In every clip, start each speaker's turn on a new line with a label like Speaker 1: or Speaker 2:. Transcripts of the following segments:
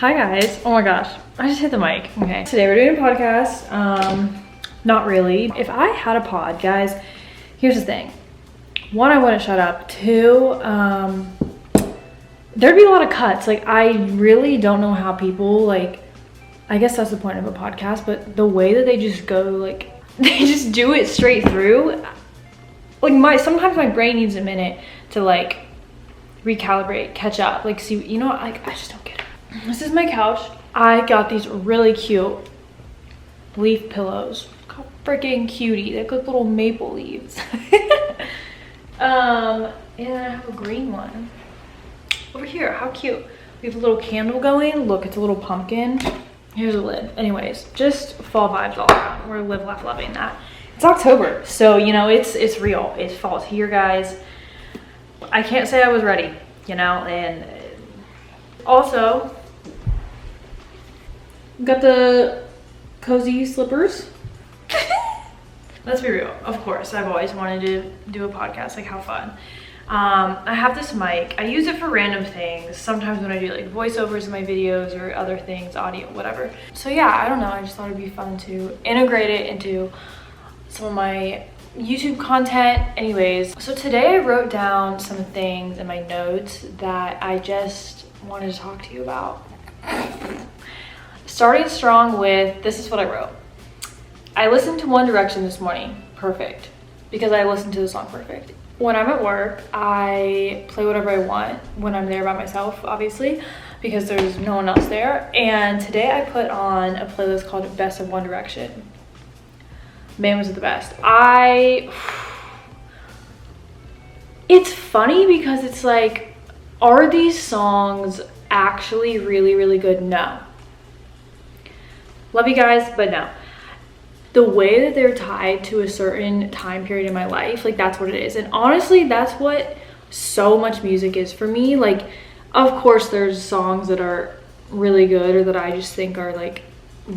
Speaker 1: Hi guys. Oh my gosh, I just hit the mic. Okay, today we're doing a podcast. Not really. If I had a pod, guys, here's the thing. One, I wouldn't shut up. Two, there'd be a lot of cuts. Like, I really don't know how people, like, I guess that's the point of a podcast, but the way that they just go, like, they just do it straight through. Like, sometimes my brain needs a minute to, like, recalibrate, catch up, like, see, you know, like, I just don't get it. This is my couch. I got these really cute leaf pillows. How freaking cutie. They look like little maple leaves. And I have a green one over here. How cute. We have a little candle going. Look, it's a little pumpkin. Here's a lid. Anyways, just fall vibes all around. We're live, laugh, loving that. It's October, so you know it's real. It's fall here, guys. I can't say I was ready, you know, and also got the cozy slippers. Let's be real, of course, I've always wanted to do a podcast, like how fun. I have this mic. I use it for random things. Sometimes when I do like voiceovers in my videos or other things, audio, whatever. So yeah, I don't know, I just thought it'd be fun to integrate it into some of my YouTube content. Anyways, so today I wrote down some things in my notes that I just wanted to talk to you about. Starting strong with, this is what I wrote. I listened to One Direction this morning. Perfect. Because I listened to the song Perfect. When I'm at work, I play whatever I want when I'm there by myself, obviously, because there's no one else there. And today I put on a playlist called Best of One Direction. Man, was it the best. It's funny because it's like, are these songs actually really, really good? No. Love you guys, but no. The way that they're tied to a certain time period in my life, like that's what it is. And honestly, that's what so much music is for me. Like, of course, there's songs that are really good or that I just think are like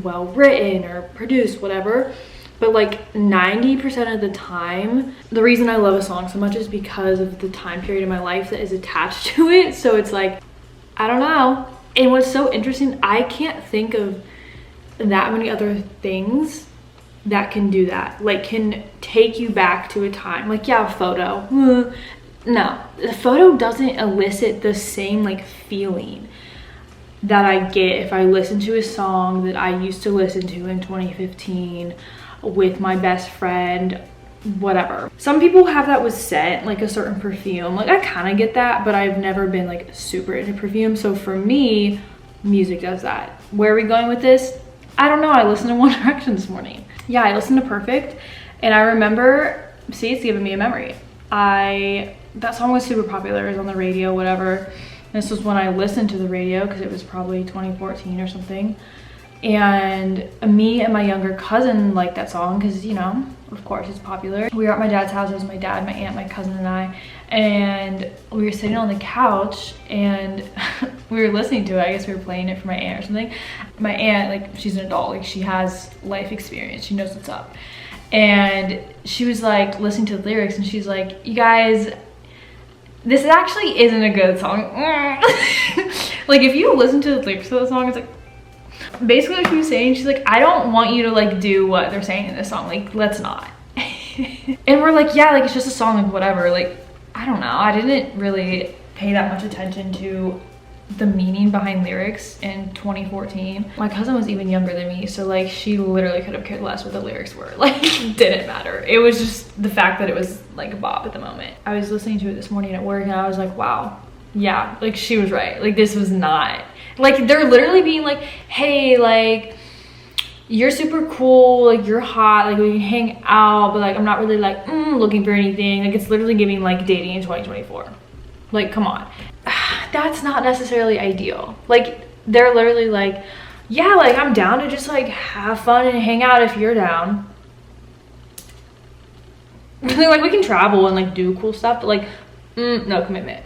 Speaker 1: well written or produced, whatever. But like 90% of the time, the reason I love a song so much is because of the time period in my life that is attached to it. So it's like, I don't know. And what's so interesting, I can't think of that many other things that can do that, like can take you back to a time. Like, yeah, a photo, no, the photo doesn't elicit the same like feeling that I get if I listen to a song that I used to listen to in 2015 with my best friend, whatever. Some people have that with scent, like a certain perfume. Like, I kind of get that, but I've never been like super into perfume. So for me, music does that. Where are we going with this? I don't know. I listened to One Direction this morning. Yeah, I listened to Perfect, and I remember, see, it's giving me a memory. That song was super popular. It was on the radio, whatever. This was when I listened to the radio because it was probably 2014 or something. And me and my younger cousin liked that song because, you know, of course it's popular. We were at my dad's house. It was my dad, my aunt, my cousin, and I. And we were sitting on the couch and we were listening to it. I guess we were playing it for my aunt or something. My aunt, like, she's an adult. Like, she has life experience. She knows what's up. And she was like listening to the lyrics and she's like, you guys, this actually isn't a good song. Like, if you listen to the lyrics of the song, it's like, basically what she was saying, she's like, I don't want you to like do what they're saying in this song, like, let's not. And we're like, yeah, like, it's just a song, like, whatever. Like, I don't know, I didn't really pay that much attention to the meaning behind lyrics in 2014. My cousin was even younger than me, so like, she literally could have cared less what the lyrics were. Like, it didn't matter. It was just the fact that it was like a bop at the moment. I was listening to it this morning at work and I was like, wow, yeah, like, she was right. Like, this was not, like, they're literally being like, hey, like, you're super cool, like, you're hot, like, we can hang out, but like, I'm not really like looking for anything. Like, it's literally giving like dating in 2024. Like, come on. That's not necessarily ideal. Like, they're literally like, yeah, like, I'm down to just like have fun and hang out if you're down. Like, we can travel and like do cool stuff, but like, no commitment.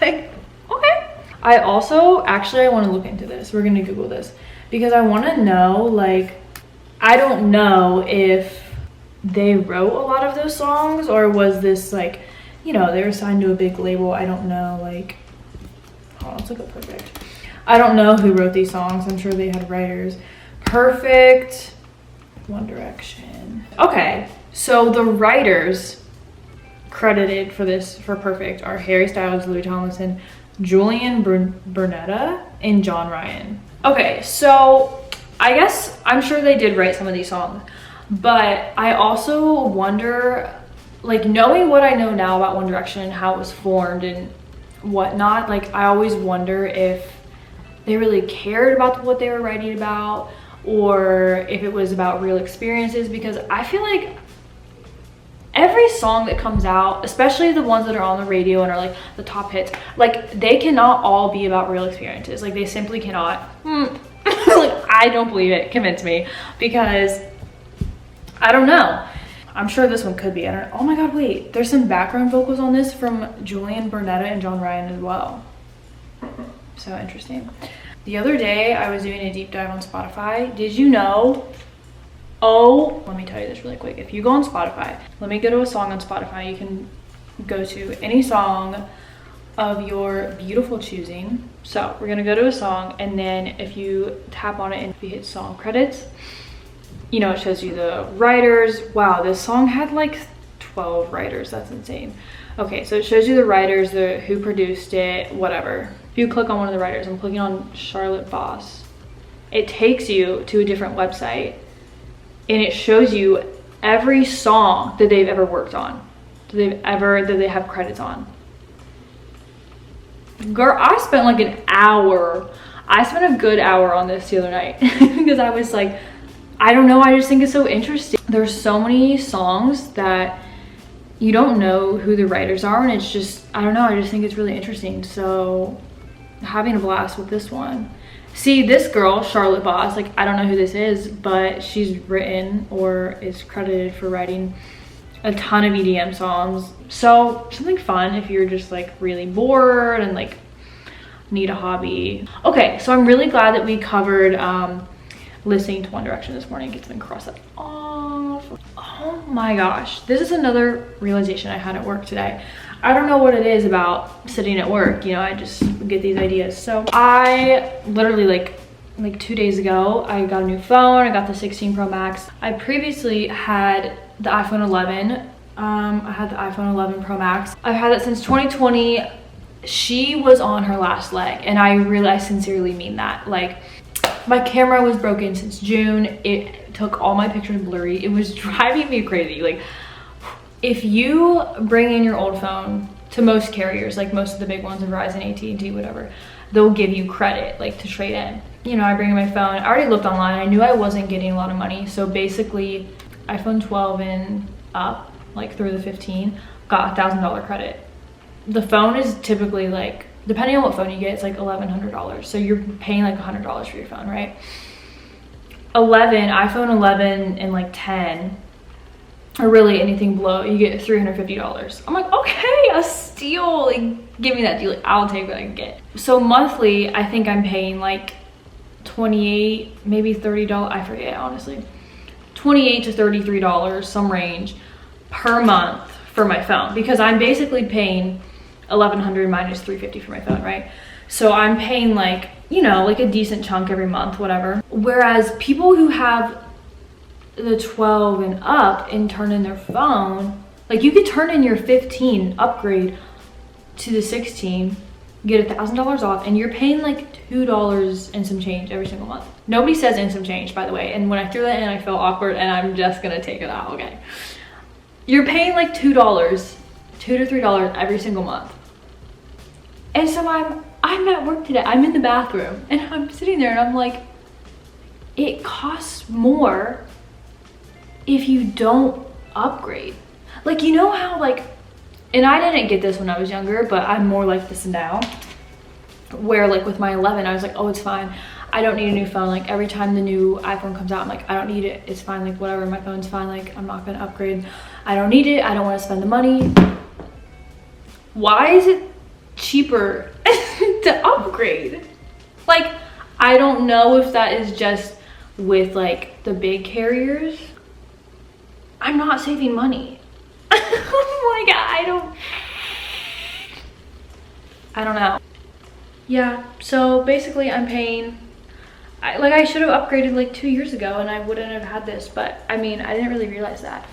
Speaker 1: Like, okay. I also, actually, I want to look into this. We're gonna Google this because I want to know, like, I don't know if they wrote a lot of those songs or was this like, you know, they were signed to a big label. I don't know, like, hold on, let's look up Perfect. I don't know who wrote these songs. I'm sure they had writers. Perfect, One Direction. Okay, so the writers credited for this, for Perfect, are Harry Styles, Louis Tomlinson, Julian Bernetta, and John Ryan. Okay, so I guess I'm sure they did write some of these songs, but I also wonder, like, knowing what I know now about One Direction and how it was formed and whatnot, like, I always wonder if they really cared about what they were writing about, or if it was about real experiences, because I feel like every song that comes out, especially the ones that are on the radio and are like the top hits, like, they cannot all be about real experiences. Like, they simply cannot. Like, I don't believe it. Convince me, because I don't know. I'm sure this one could be. I don't. Oh my god, wait. There's some background vocals on this from Julian Bernetta and John Ryan as well. So interesting. The other day I was doing a deep dive on Spotify. Did you know? Oh, let me tell you this really quick. If you go on Spotify, let me go to a song on Spotify. You can go to any song of your beautiful choosing. So we're gonna go to a song, and then if you tap on it and if you hit song credits, you know, it shows you the writers. Wow, this song had like 12 writers. That's insane. Okay, so it shows you the writers, who produced it, whatever. If you click on one of the writers, I'm clicking on Charlotte Boss, it takes you to a different website, and it shows you every song that they've ever worked on, that they have credits on. Girl, I spent like an hour. I spent a good hour on this the other night because I was like, I don't know, I just think it's so interesting. There's so many songs that you don't know who the writers are, and it's just, I don't know, I just think it's really interesting. So having a blast with this one. See, this girl, Charlotte Boss, like, I don't know who this is, but she's written or is credited for writing a ton of EDM songs. So something fun if you're just like really bored and like need a hobby. Okay, so I'm really glad that we covered listening to One Direction this morning. Get something cross that off. Oh my gosh, this is another realization I had at work today. I don't know what it is about sitting at work, you know, I just get these ideas. So I literally like 2 days ago, I got a new phone. I got the 16 Pro Max. I previously had the iPhone 11. I had the iPhone 11 Pro Max. I've had that since 2020. She was on her last leg, and I sincerely mean that. Like, my camera was broken since June. It took all my pictures blurry. It was driving me crazy. Like, if you bring in your old phone to most carriers, like most of the big ones, Verizon, AT&T, whatever, they'll give you credit, like, to trade in. You know, I bring in my phone. I already looked online. I knew I wasn't getting a lot of money. So basically, iPhone 12 and up, like through the 15, got $1,000 credit. The phone is typically like, depending on what phone you get, it's like $1,100. So you're paying like $100 for your phone, right? iPhone 11 and like 10, or really anything below, you get $350. I'm like, okay, a steal. Like, give me that deal. Like, I'll take what I can get. So monthly, I think I'm paying like $28, maybe $30. I forget, honestly. $28 to $33, some range per month for my phone, because I'm basically paying $1,100 minus $350 for my phone, right? So I'm paying, like, you know, like a decent chunk every month, whatever. Whereas people who have the 12 and up and turn in their phone, like, you could turn in your 15, upgrade to the 16, get $1,000 off, and you're paying like $2 and some change every single month. Nobody says and some change, by the way, and when I threw that in, I felt awkward, and I'm just gonna take it out. Okay, you're paying like $2 to $3 every single month. And so I'm at work today, I'm in the bathroom, and I'm sitting there and I'm like, it costs more if you don't upgrade. Like, you know how, like, and I didn't get this when I was younger, but I'm more like this now, where like with my 11, I was like, oh, it's fine, I don't need a new phone. Like, every time the new iPhone comes out, I'm like, I don't need it, it's fine, like, whatever, my phone's fine, like, I'm not gonna upgrade, I don't need it, I don't want to spend the money. Why is it cheaper to upgrade? Like, I don't know if that is just with like the big carriers. I'm not saving money. Like, I don't know. yeah, so basically I'm paying, I should have upgraded like 2 years ago and I wouldn't have had this, but I mean, I didn't really realize that.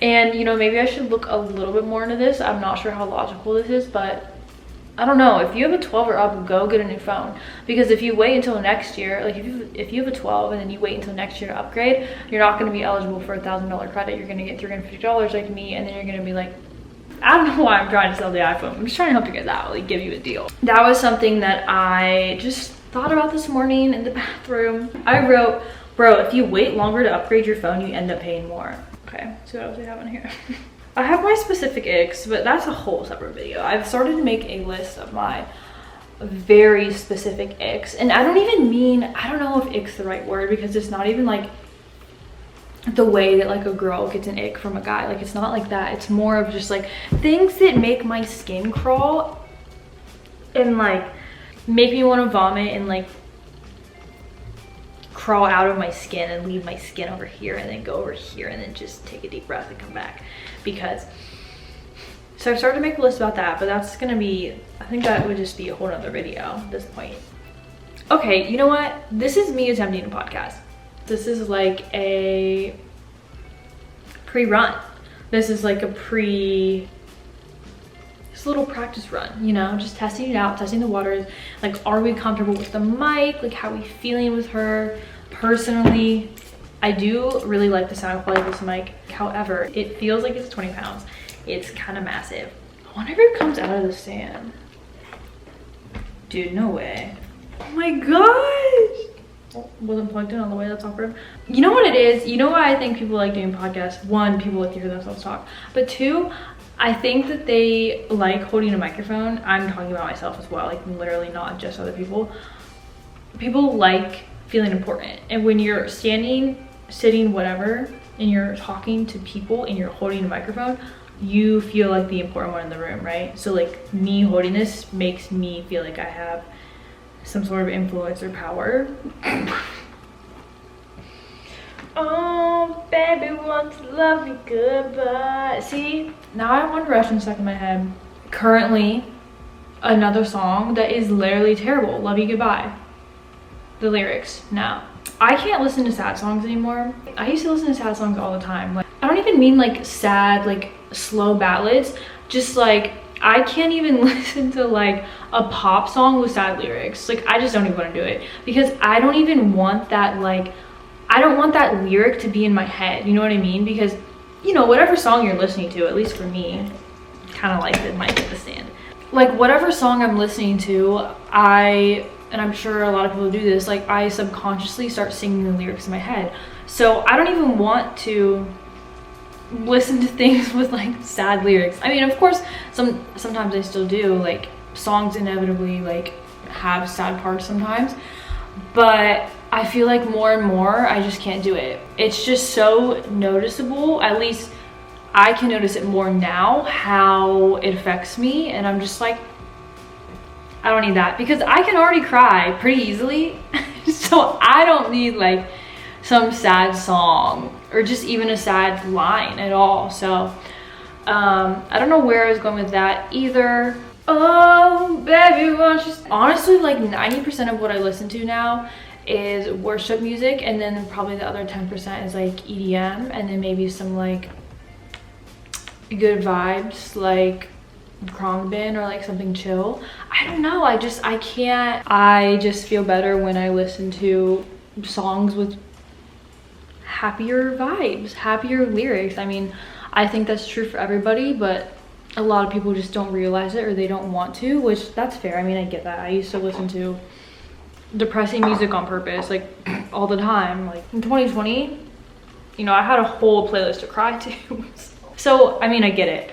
Speaker 1: And you know, maybe I should look a little bit more into this. I'm not sure how logical this is, but I don't know. If you have a 12 or up, go get a new phone. Because if you wait until next year, like if you have a 12 and then you wait until next year to upgrade, you're not going to be eligible for a $1,000 credit. You're going to get $350 like me, and then you're going to be like, I don't know why I'm trying to sell the iPhone. I'm just trying to help you guys out, like give you a deal. That was something that I just thought about this morning in the bathroom. I wrote, bro, if you wait longer to upgrade your phone, you end up paying more. Okay, so what else do we have in here? I have my specific icks, but that's a whole separate video. I've started to make a list of my very specific icks. And I don't even mean, I don't know if ick's the right word, because it's not even like the way that like a girl gets an ick from a guy. Like it's not like that. It's more of just like things that make my skin crawl and like make me want to vomit and like crawl out of my skin and leave my skin over here and then go over here and then just take a deep breath and come back. Because so I've started to make a list about that, but that's gonna be, I think that would just be a whole nother video at this point. Okay, you know what, this is me attempting a podcast. This is like a pre-run. This is like a just a little practice run, you know, just testing it out, testing the waters. Like, are we comfortable with the mic? Like, how are we feeling with her? Personally, I do really like the sound quality of this mic. However, it feels like it's 20 pounds. It's kind of massive. I wonder if it comes out of the sand. Dude, no way. Oh my gosh. Oh, wasn't plugged in all the way, that's awkward. You know what it is? You know why I think people like doing podcasts? One, people like to hear themselves talk. But two, I think that they like holding a microphone. I'm talking about myself as well, like literally not just other people. People like feeling important. And when you're standing, sitting, whatever, and you're talking to people and you're holding a microphone, you feel like the important one in the room, right? So like me holding this makes me feel like I have some sort of influence or power. Oh, baby wants to love me goodbye. See, now I have One Direction stuck in my head. Currently, another song that is literally terrible, Love You Goodbye. The lyrics, no. I can't listen to sad songs anymore. I used to listen to sad songs all the time. Like, I don't even mean like sad, like slow ballads. Just like, I can't even listen to like a pop song with sad lyrics. Like, I just don't even want to do it. Because I don't even want that, like, I don't want that lyric to be in my head. You know what I mean? Because, you know, whatever song you're listening to, at least for me, kind of like the mic at the stand. Like, whatever song I'm listening to, and I'm sure a lot of people do this, like I subconsciously start singing the lyrics in my head. So I don't even want to listen to things with like sad lyrics. I mean, of course, sometimes I still do, like songs inevitably like have sad parts sometimes, but I feel like more and more I just can't do it. It's just so noticeable. At least I can notice it more now, how it affects me, and I'm just like, I don't need that, because I can already cry pretty easily. So I don't need like some sad song or just even a sad line at all. So I don't know where I was going with that either. Oh, baby, won't you... Honestly, like 90% of what I listen to now is worship music, and then probably the other 10% is like EDM, and then maybe some like good vibes like Krongbin or like something chill. I don't know, I can't. I just feel better when I listen to songs with happier vibes, happier lyrics. I mean, I think that's true for everybody, but a lot of people just don't realize it, or they don't want to, which that's fair. I mean, I get that. I used to listen to depressing music on purpose, like all the time. Like in 2020, you know, I had a whole playlist to cry to. So I mean, I get it.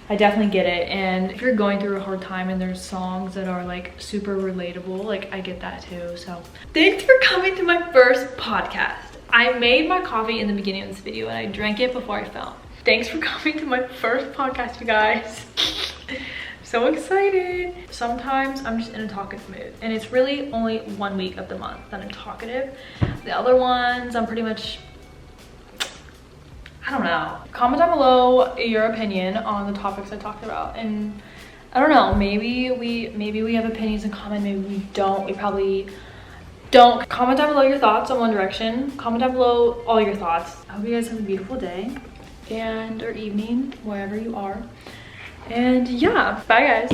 Speaker 1: I definitely get it. And if you're going through a hard time and there's songs that are like super relatable, like I get that too. So thanks for coming to my first podcast. I made my coffee in the beginning of this video and I drank it before I filmed. Thanks for coming to my first podcast, you guys. So excited. Sometimes I'm just in a talkative mood, and it's really only 1 week of the month that I'm talkative. The other ones, I'm pretty much, I don't know. Comment down below your opinion on the topics I talked about, and I don't know, maybe we have opinions in common, maybe we don't. We probably don't. Comment down below your thoughts on One Direction. Comment down below all your thoughts. I hope you guys have a beautiful day and or evening, wherever you are. And yeah, bye guys.